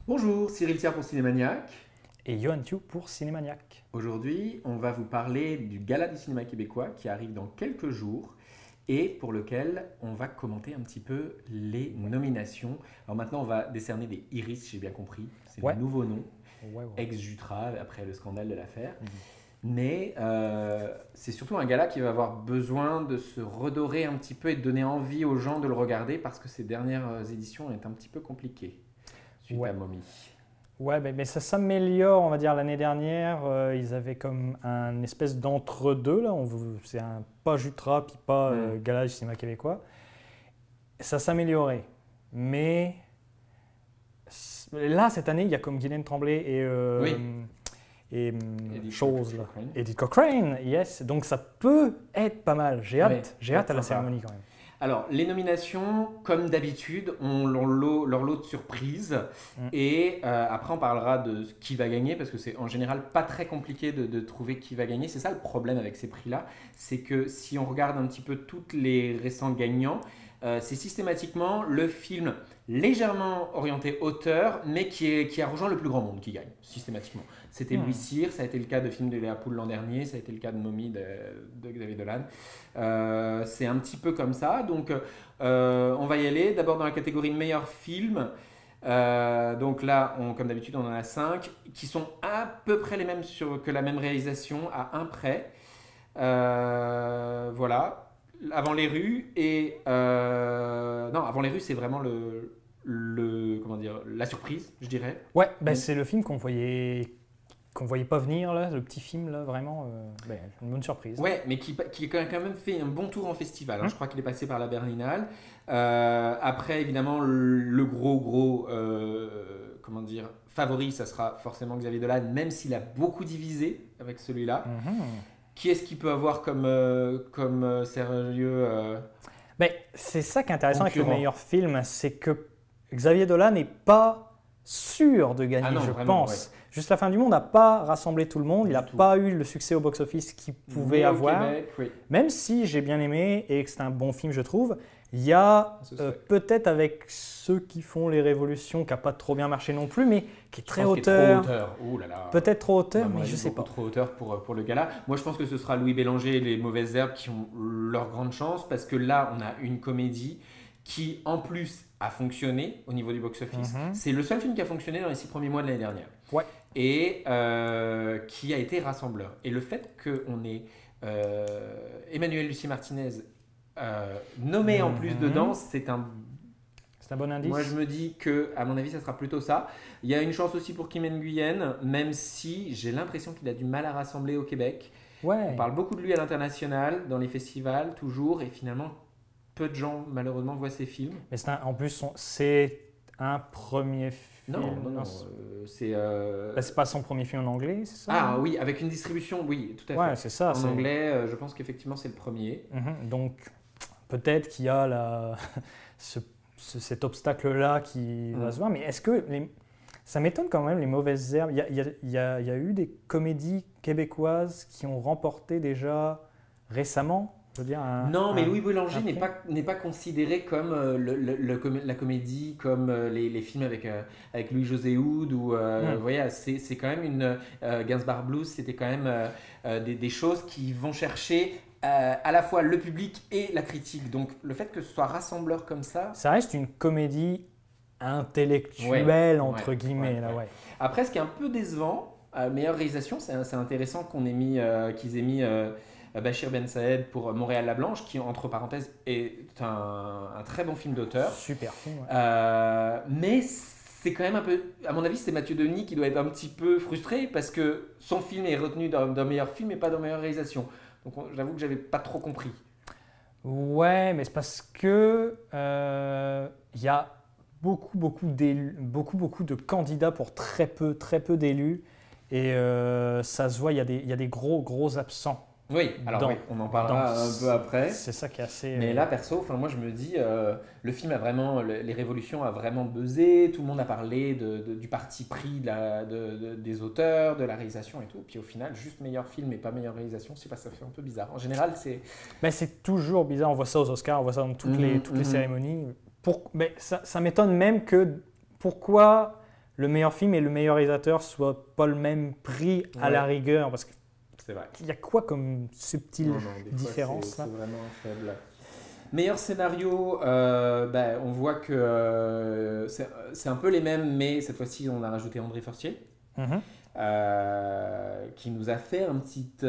Bonjour, Cyril Thiard pour Cinémaniac. Et Johan Thiou pour Cinémaniac. Aujourd'hui, on va vous parler du Gala du cinéma québécois qui arrive dans quelques jours et pour lequel on va commenter un petit peu les nominations. Alors maintenant, on va décerner des Iris, j'ai bien compris. C'est Ouais. le nouveau nom, Ouais. ex-Jutra, après le scandale de l'affaire. Mhm. Mais c'est surtout un gala qui va avoir besoin de se redorer un petit peu et de donner envie aux gens de le regarder parce que ces dernières éditions étaient un petit peu compliquées suite Ouais. à Mommy. Ouais, mais ça s'améliore, on va dire, l'année dernière. Ils avaient comme un espèce d'entre-deux, là. C'est un pas Jutra, puis pas Gala du cinéma québécois. Ça s'améliorait. Mais là, cette année, il y a comme Guylaine Tremblay Oui. et Edith chose, là. Cochrane. Edith Cochrane, yes. Donc ça peut être pas mal. J'ai hâte, Ouais, j'ai hâte à la sympa. cérémonie quand même. Alors, les nominations, comme d'habitude, ont leur lot de surprises. Mm. Et après, on parlera de qui va gagner, parce que c'est en général pas très compliqué de trouver qui va gagner. C'est ça le problème avec ces prix-là. C'est que si on regarde un petit peu tous les récents gagnants, c'est systématiquement le film légèrement orienté auteur, mais qui a rejoint le plus grand monde qui gagne, systématiquement. C'était Louis Cyr, ça a été le cas de film de Léa Poul l'an dernier, ça a été le cas de Mommy de Xavier Dolan. C'est un petit peu comme ça, donc on va y aller. D'abord dans la catégorie meilleur film. Donc là, comme d'habitude, on en a 5 qui sont à peu près les mêmes que la même réalisation, à un près. Voilà. Avant les rues non, avant les rues, c'est vraiment comment dire, la surprise, je dirais. Ouais, Mm. c'est le film qu'on voyait pas venir, là, le petit film, là, vraiment, une bonne surprise. Ouais, mais qui a quand même fait un bon tour en festival. Je crois qu'il est passé par la Berlinale. Après, évidemment, le gros, comment dire, favori, ça sera forcément Xavier Dolan, même s'il a beaucoup divisé avec celui-là. Mhm. Qui est-ce qu'il peut avoir comme sérieux C'est ça qui est intéressant avec le concurrent? meilleur film, c'est que Xavier Dolan n'est pas sûr de gagner, Ah non, je vraiment, pense. Juste la fin du monde n'a pas rassemblé tout le monde, il n'a Du tout. pas eu le succès au box-office qu'il pouvait Né au avoir. Québec, oui. Même si j'ai bien aimé et que c'est un bon film, je trouve, il y a Ce serait. peut-être avec ceux qui font les révolutions, qui n'a pas trop bien marché non plus, mais qui est très Je pense qu'il est auteur. trop hauteur. Ouh là là. Peut-être trop À auteur, mon mais avis, je sais beaucoup pas. trop hauteur pour le gala. Moi, je pense que ce sera Louis Bélanger et Les Mauvaises Herbes qui ont leur grande chance parce que là, on a une comédie qui, en plus, a fonctionné au niveau du box-office. Mhm. C'est le seul film qui a fonctionné dans les 6 premiers mois de l'année dernière. Ouais. Et qui a été rassembleur. Et le fait qu'on ait Emmanuel Lucie Martinez nommé en plus Mhm. dedans, c'est un C'est un bon indice. moi, je me dis que, à mon avis, ça sera plutôt ça. Il y a une chance aussi pour Kim Nguyen, même si j'ai l'impression qu'il a du mal à rassembler au Québec. Ouais. On parle beaucoup de lui à l'international, dans les festivals, toujours, et finalement, peu de gens, malheureusement, voient ses films. Mais en plus, c'est un premier film. Non, c'est... C'est pas son premier film en anglais, c'est ça? Ah oui, avec une distribution, oui, tout à Ouais, fait. c'est ça. En anglais, je pense qu'effectivement, c'est le premier. Donc, peut-être qu'il y a cet obstacle-là qui va se voir. Mais est-ce que... Ça m'étonne quand même, Les Mauvaises Herbes. Il y a eu des comédies québécoises qui ont remporté déjà récemment. Je veux dire, Non, mais Louis Bélanger un n'est pas considéré comme la comédie, comme les films avec Louis-José Houd. Vous voyez, c'est quand même Gainsbourg Blues, c'était quand même des choses qui vont chercher à la fois le public et la critique. Donc le fait que ce soit rassembleur comme ça. Ça reste une comédie intellectuelle, entre guillemets. Là, ouais. Après, ce qui est un peu décevant, meilleure réalisation, c'est intéressant qu'ils aient mis Bachir Ben Saed pour Montréal la Blanche, qui entre parenthèses est un très bon film d'auteur. Super film. Ouais. Mais c'est quand même un peu, à mon avis, c'est Mathieu Denis qui doit être un petit peu frustré parce que son film est retenu d'un meilleur film et pas d'une meilleure réalisation. Donc j'avoue que j'avais pas trop compris. Ouais, mais c'est parce que il y a beaucoup de candidats pour très peu d'élus et ça se voit, il y a des gros absents. Oui, alors on en parlera un peu après. C'est ça qui est assez... Mais là, perso, moi je me dis, le film a vraiment, les révolutions a vraiment buzzé, tout le monde a parlé du parti pris des auteurs, de la réalisation et tout. Puis au final, juste meilleur film et pas meilleure réalisation, je sais pas, ça fait un peu bizarre. En général, c'est... Mais c'est toujours bizarre, on voit ça aux Oscars, on voit ça dans toutes les cérémonies. Mais ça m'étonne même que pourquoi le meilleur film et le meilleur réalisateur soient pas le même prix à la rigueur, parce c'est vrai. qu'il y a quoi comme subtile Des différence fois, là? c'est vraiment faible. Meilleur scénario, on voit que c'est un peu les mêmes, mais cette fois-ci, on a rajouté André Fortier, Mhm. qui nous a fait une petite,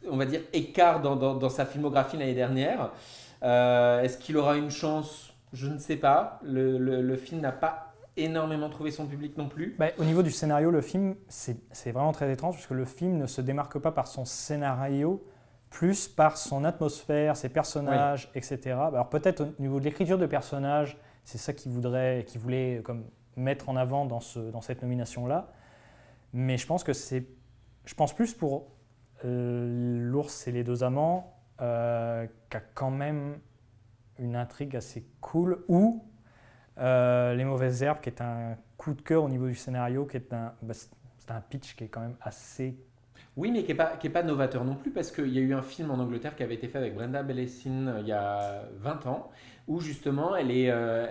on va dire, écart dans sa filmographie l'année dernière. Est-ce qu'il aura une chance? Je ne sais pas. Le film n'a pas énormément trouvé son public non plus. Bah, au niveau du scénario, le film, c'est vraiment très étrange, parce que le film ne se démarque pas par son scénario, plus par son atmosphère, ses personnages, etc. Alors peut-être au niveau de l'écriture de personnages, c'est ça qu'il voulait comme mettre en avant dans cette nomination-là. Mais je pense plus pour L'ours et les deux amants, qui a quand même une intrigue assez cool, ou Les mauvaises herbes, qui est un coup de cœur au niveau du scénario, qui est c'est un pitch qui est quand même assez... Oui, mais qui est pas novateur non plus, parce qu'il y a eu un film en Angleterre qui avait été fait avec Brenda Blessing il y a 20 ans, où justement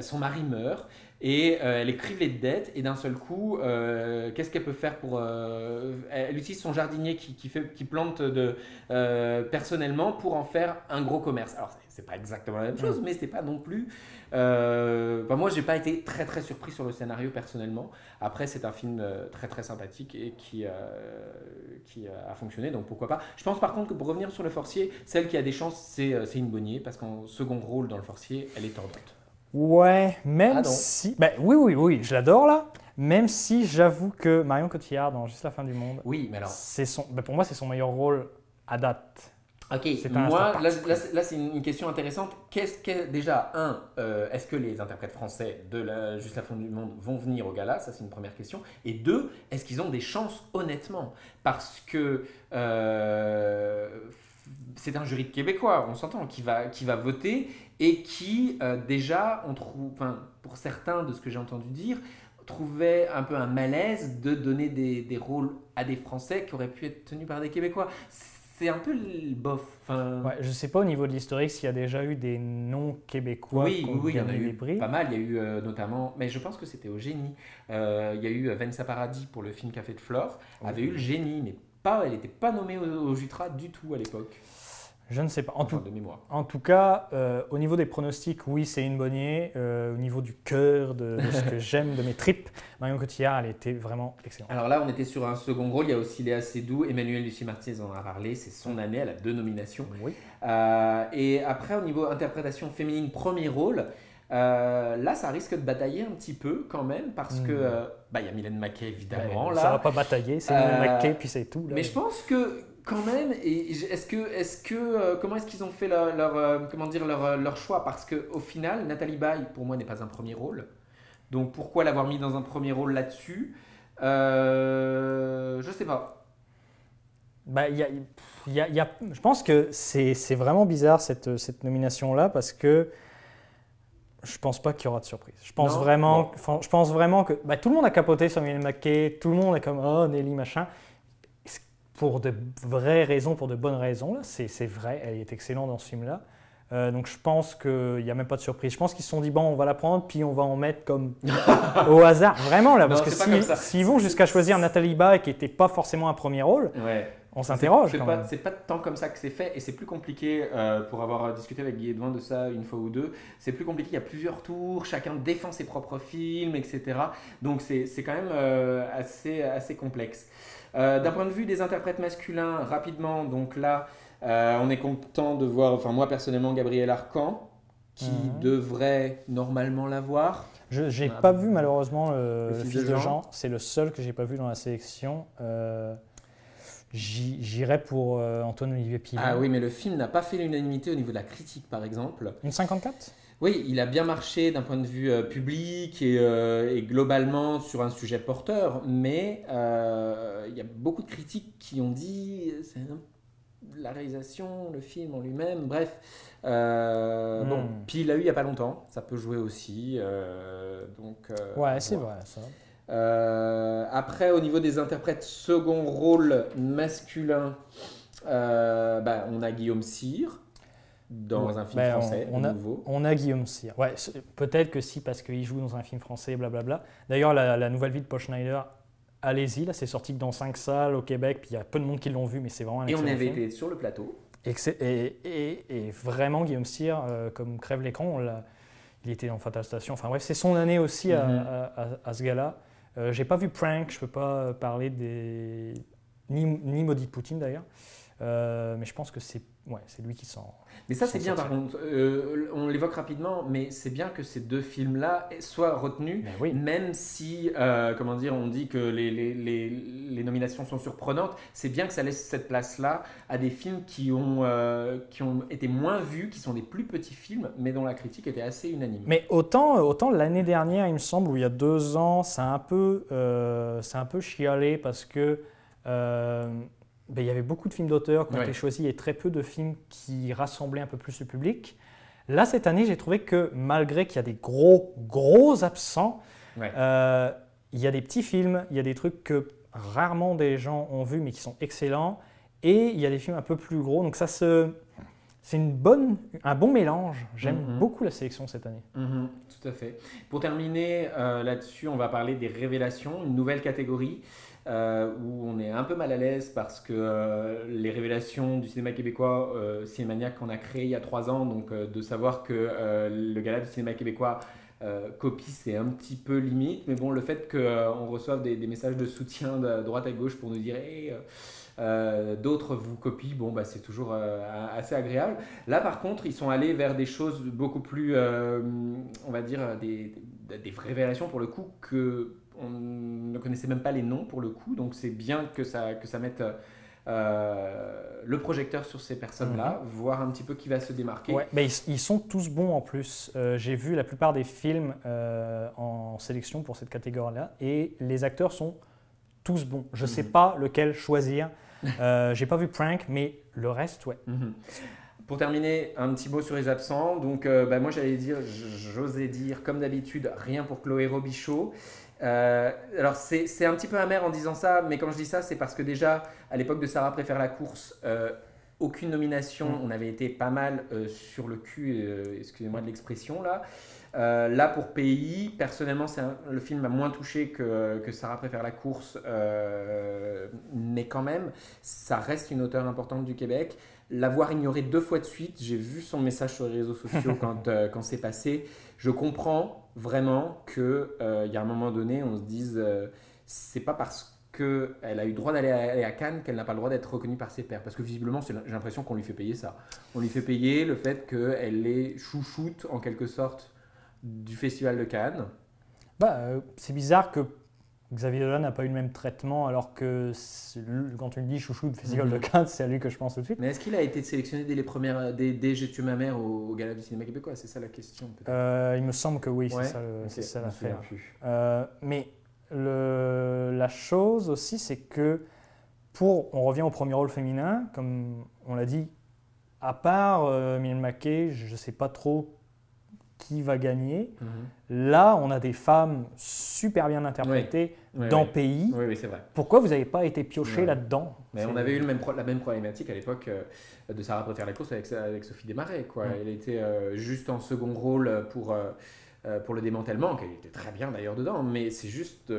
son mari meurt et elle est crivée de dettes, et d'un seul coup, qu'est-ce qu'elle peut faire elle utilise son jardinier qui plante personnellement pour en faire un gros commerce. Alors, c'est pas exactement la même chose, mais c'est pas non plus... moi, j'ai pas été très très surpris sur le scénario personnellement. Après, c'est un film très très sympathique et qui a fonctionné, donc pourquoi pas. Je pense par contre que pour revenir sur Le Forcier, celle qui a des chances, c'est Céline Bonnier, parce qu'en second rôle dans Le Forcier, elle est tordante. Ouais, même si... Ben, oui, je l'adore là. Même si j'avoue que Marion Cotillard dans Juste la fin du monde, oui, mais alors... pour moi, c'est son meilleur rôle à date. Ok, moi, là c'est une question intéressante. Déjà, est-ce que les interprètes français de Juste la fin du monde vont venir au gala? Ça, c'est une première question. Et deux, est-ce qu'ils ont des chances, honnêtement? Parce que c'est un jury de Québécois, on s'entend, qui va voter et qui, déjà, pour certains, de ce que j'ai entendu dire, trouvait un peu un malaise de donner des rôles à des Français qui auraient pu être tenus par des Québécois. C'est un peu bof. Ouais, je ne sais pas au niveau de l'historique s'il y a déjà eu des noms québécois qui ont il y en a gagné eu des prix. pas mal. Il y a eu notamment, mais je pense que c'était au Génie. Il y a eu Vanessa Paradis pour le film Café de Flore, avait eu le Génie, mais elle n'était pas nommée au Jutra du tout à l'époque. Je ne sais pas. De mémoire. En tout cas, au niveau des pronostics, oui, c'est une Bonnier. Au niveau du cœur, de ce que j'aime, de mes tripes, Marion Cotillard, elle était vraiment excellente. Alors là, on était sur un second rôle. Il y a aussi Léa Seydoux, Emmanuel Lucie-Martinez en a parlé. C'est son année, elle a 2 nominations. Oui. Et après, au niveau interprétation féminine, premier rôle, là, ça risque de batailler un petit peu quand même, parce que il y a Mylène Mackey évidemment. Ça ne va pas batailler, c'est Mylène Mackey, puis c'est tout. Là. Mais je pense que quand même, comment est-ce qu'ils ont fait leur choix? Parce qu'au final, Nathalie Baye, pour moi, n'est pas un premier rôle. Donc pourquoi l'avoir mis dans un premier rôle là-dessus? Je sais pas. Je pense que c'est vraiment bizarre cette nomination-là, parce que je pense pas qu'il y aura de surprise. Je pense vraiment que tout le monde a capoté sur Mylène Mackey, tout le monde est comme oh Nelly machin. Pour de vraies raisons, pour de bonnes raisons, là, c'est vrai, elle est excellente dans ce film-là. Donc je pense qu'il n'y a même pas de surprise. Je pense qu'ils se sont dit bon, on va la prendre, puis on va en mettre comme au hasard, vraiment là, parce que s'ils vont jusqu'à choisir Nathalie Baye, qui n'était pas forcément un premier rôle. Ouais. On s'interroge. C'est pas tant comme ça que c'est fait, et c'est plus compliqué, pour avoir discuté avec Guy Edouin de ça une fois ou deux, c'est plus compliqué, il y a plusieurs tours, chacun défend ses propres films, etc. Donc c'est quand même assez complexe. D'un point de vue des interprètes masculins, rapidement, donc là, on est content de voir, moi personnellement, Gabriel Arcan, qui devrait normalement l'avoir. Je n'ai pas vu malheureusement le fils de Jean, c'est le seul que j'ai pas vu dans la sélection. J'irais pour Antoine-Olivier Pilon. Ah oui, mais le film n'a pas fait l'unanimité au niveau de la critique, par exemple. Une 54 ? Oui, il a bien marché d'un point de vue public et globalement sur un sujet porteur, mais il y a beaucoup de critiques qui ont dit la réalisation, le film en lui-même, bref. Bon, puis il l'a eu il n'y a pas longtemps, ça peut jouer aussi. Ouais, c'est vrai ça. Après, au niveau des interprètes second rôle masculin, on a Guillaume Cyr dans un film français nouveau. On a Guillaume Cyr. Ouais, peut-être que si, parce qu'il joue dans un film français, blablabla. D'ailleurs, la nouvelle vie de Paul Schneider, allez-y, là, c'est sorti que dans 5 salles au Québec, puis il y a peu de monde qui l'ont vu, mais c'est vraiment un excellent film. Et on avait été sur le plateau. Et vraiment, Guillaume Cyr, comme crève l'écran, il était dans Fatal Station. Enfin bref, c'est son année aussi à ce gars-là. J'ai pas vu Prank, je peux pas parler ni Maudit Poutine d'ailleurs. Mais je pense que c'est lui qui s'en. Mais ça, c'est bien par contre. On l'évoque rapidement, mais c'est bien que ces 2 films-là soient retenus, oui. Même si, on dit que les nominations sont surprenantes. C'est bien que ça laisse cette place-là à des films qui ont été moins vus, qui sont des plus petits films, mais dont la critique était assez unanime. Mais autant l'année dernière, il me semble, ou il y a 2 ans, c'est un peu chialé parce que. Il y avait beaucoup de films d'auteur qui ont été choisis et très peu de films qui rassemblaient un peu plus le public. Là, cette année, j'ai trouvé que malgré qu'il y a des gros absents, il y a des petits films, il y a des trucs que rarement des gens ont vus mais qui sont excellents, et il y a des films un peu plus gros. Donc ça, c'est un bon mélange. J'aime beaucoup la sélection cette année. Tout à fait. Pour terminer là-dessus, on va parler des révélations, une nouvelle catégorie. Où on est un peu mal à l'aise parce que les révélations du cinéma québécois, Cinémaniac qu'on a créé il y a 3 ans, donc de savoir que le gala du cinéma québécois copie, c'est un petit peu limite, mais bon, le fait qu'on reçoive des messages de soutien de droite à gauche pour nous dire hey, d'autres vous copient, bon, c'est toujours assez agréable. Là par contre, ils sont allés vers des choses beaucoup plus, on va dire, des révélations pour le coup que on ne connaissait même pas les noms pour le coup, donc c'est bien que ça mette le projecteur sur ces personnes-là, voir un petit peu qui va se démarquer. Ouais, ils sont tous bons en plus. J'ai vu la plupart des films en sélection pour cette catégorie-là et les acteurs sont tous bons. Je ne sais pas lequel choisir. J'ai pas vu Prank, mais le reste, ouais. Pour terminer, un petit mot sur les absents. Donc, moi, j'osais dire, comme d'habitude, rien pour Chloé Robichaud. Alors c'est un petit peu amer en disant ça, mais quand je dis ça, c'est parce que déjà à l'époque de Sarah préfère la course, aucune nomination, on avait été pas mal sur le cul, excusez-moi de l'expression là. Là pour pays, personnellement le film m'a moins touché que Sarah préfère la course, mais quand même ça reste une auteure importante du Québec. L'avoir ignoré 2 fois de suite, j'ai vu son message sur les réseaux sociaux quand c'est passé. Je comprends vraiment qu'il y a un moment donné, on se dise c'est pas parce qu'elle a eu le droit d'aller à Cannes qu'elle n'a pas le droit d'être reconnue par ses pairs. Parce que visiblement, j'ai l'impression qu'on lui fait payer ça. On lui fait payer le fait qu'elle est chouchoute en quelque sorte du Festival de Cannes. C'est bizarre que Xavier Dolan n'a pas eu le même traitement, alors que quand tu me dis chouchou de Festival de Cannes, c'est à lui que je pense tout de suite. Mais est-ce qu'il a été sélectionné dès J'ai tué ma mère au Gala du cinéma québécois? C'est ça la question peut-être. Il me semble que oui, c'est ça l'affaire. Mais la chose aussi, c'est que on revient au premier rôle féminin, comme on l'a dit, à part Mylène Mackey, je ne sais pas trop qui va gagner. Là, on a des femmes super bien interprétées dans Pays. Oui, c'est vrai. Pourquoi vous n'avez pas été pioché là-dedans? Mais on avait eu la même problématique à l'époque de Sarah préfère la course avec Sophie Desmarais. Elle était juste en second rôle pour le démantèlement, qu'elle était très bien d'ailleurs dedans, mais c'est juste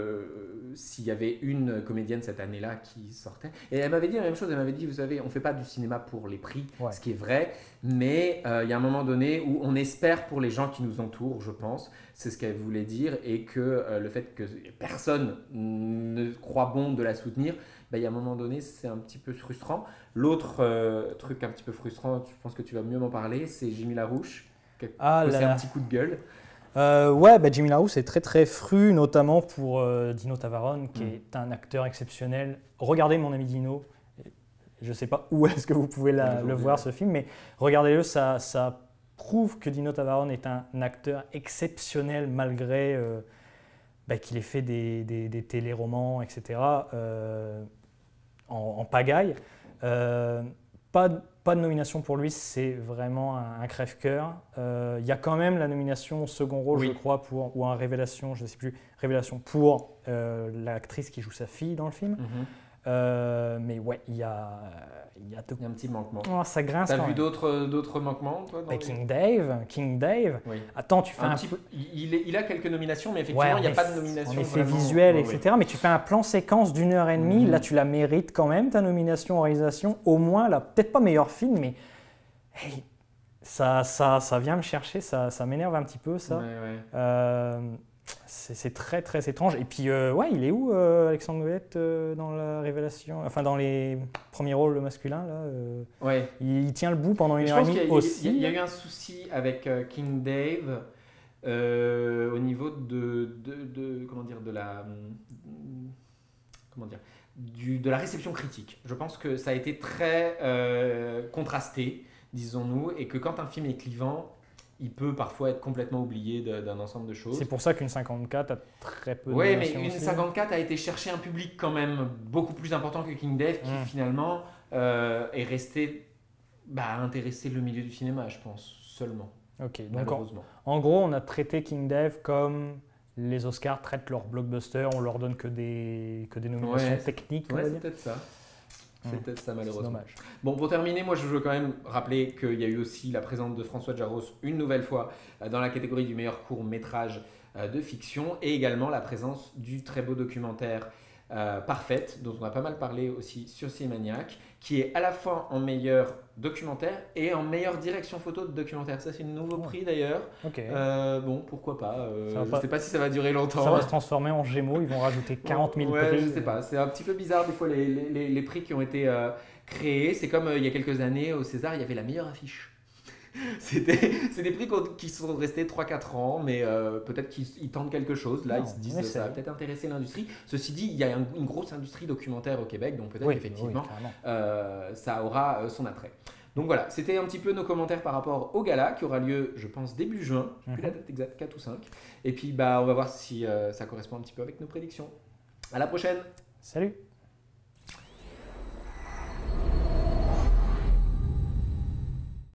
s'il y avait une comédienne cette année-là qui sortait. Et elle m'avait dit la même chose, elle m'avait dit, vous savez, on ne fait pas du cinéma pour les prix, ce qui est vrai, mais il y a un moment donné où on espère pour les gens qui nous entourent, je pense, c'est ce qu'elle voulait dire, et que le fait que personne ne croit bon de la soutenir, il y a un moment donné, c'est un petit peu frustrant. L'autre truc un petit peu frustrant, je pense que tu vas mieux m'en parler, c'est Jimmy Larouche, qui a posé un petit coup de gueule. Jimmy Larouche est très très fru, notamment pour Dino Tavaron, qui est un acteur exceptionnel. Regardez Mon ami Dino, je ne sais pas où est-ce que vous pouvez le voir ce film, mais regardez-le, ça prouve que Dino Tavaron est un acteur exceptionnel malgré qu'il ait fait des téléromans, etc. En pagaille. Pas de nomination pour lui, c'est vraiment un crève-cœur. Il y a quand même la nomination au second rôle, je crois, ou un révélation, je ne sais plus, révélation pour l'actrice qui joue sa fille dans le film. Mais ouais, il y a Il y a un petit manquement. Oh, ça grince T'as quand vu même. d'autres manquements, toi dans les- King Dave. Oui. Attends, tu fais Un un petit peu. Il a quelques nominations, mais Ouais, effectivement, il n'y a en pas de eff- nomination. En effet vraiment. visuel, Ouais, etc. Mais tu fais un plan séquence d'1 heure et demie, Mhm. là tu la mérites quand même, ta nomination en réalisation. Au moins, là, peut-être pas meilleur film, mais hey, ça vient me chercher, ça m'énerve un petit peu, ça. Ouais, ouais. C'est très très étrange. Et puis, ouais, il est où Alexandre Goët dans la révélation, enfin dans les premiers rôles masculins là Ouais. il tient le bout pendant Mais une je heure et pense demie qu'il y a- aussi. il y a eu un souci avec King Dave au niveau comment dire, comment dire, de la réception critique. Je pense que ça a été très contrasté, disons-nous, et que quand un film est clivant, il peut parfois être complètement oublié d'un ensemble de choses. C'est pour ça qu'une 54 a très peu de Oui, mais nominations une aussi. 54 a été chercher un public quand même beaucoup plus important que King Dave, qui finalement est resté intéresser le milieu du cinéma, je pense, seulement, Ok, donc malheureusement. en gros, on a traité King Dave comme les Oscars traitent leurs blockbusters, on leur donne que des nominations Ouais, techniques. on Ouais, va c'est dire. peut-être ça. C'est peut-être ça, C'est malheureusement. dommage. Bon, pour terminer, moi, je veux quand même rappeler qu'il y a eu aussi la présence de François Jarros une nouvelle fois dans la catégorie du meilleur court-métrage de fiction, et également la présence du très beau documentaire Parfaite, dont on a pas mal parlé aussi sur Cinémaniac, qui est à la fois en meilleur documentaire et en meilleure direction photo de documentaire. Ça, c'est un nouveau prix d'ailleurs. Ok. Bon, pourquoi pas. Ça va Je pas- ne sais pas si ça va durer longtemps. Ça va se transformer en Gémeaux, ils vont rajouter 40 000 Ouais, prix. je sais pas. C'est un petit peu bizarre des fois les prix qui ont été créés. C'est comme il y a quelques années au César, il y avait la meilleure affiche. C'est des prix qui sont restés 3-4 ans, mais peut-être qu'ils tentent quelque chose. Là, Non, ils se disent on ça va essaye. peut-être intéresser l'industrie. Ceci dit, il y a une grosse industrie documentaire au Québec, donc peut-être Oui, qu'effectivement, oui, ça aura son attrait. Donc voilà, c'était un petit peu nos commentaires par rapport au gala qui aura lieu, je pense, début juin. Je sais plus la date exacte, 4 ou 5. Et puis, on va voir si ça correspond un petit peu avec nos prédictions. À la prochaine! Salut.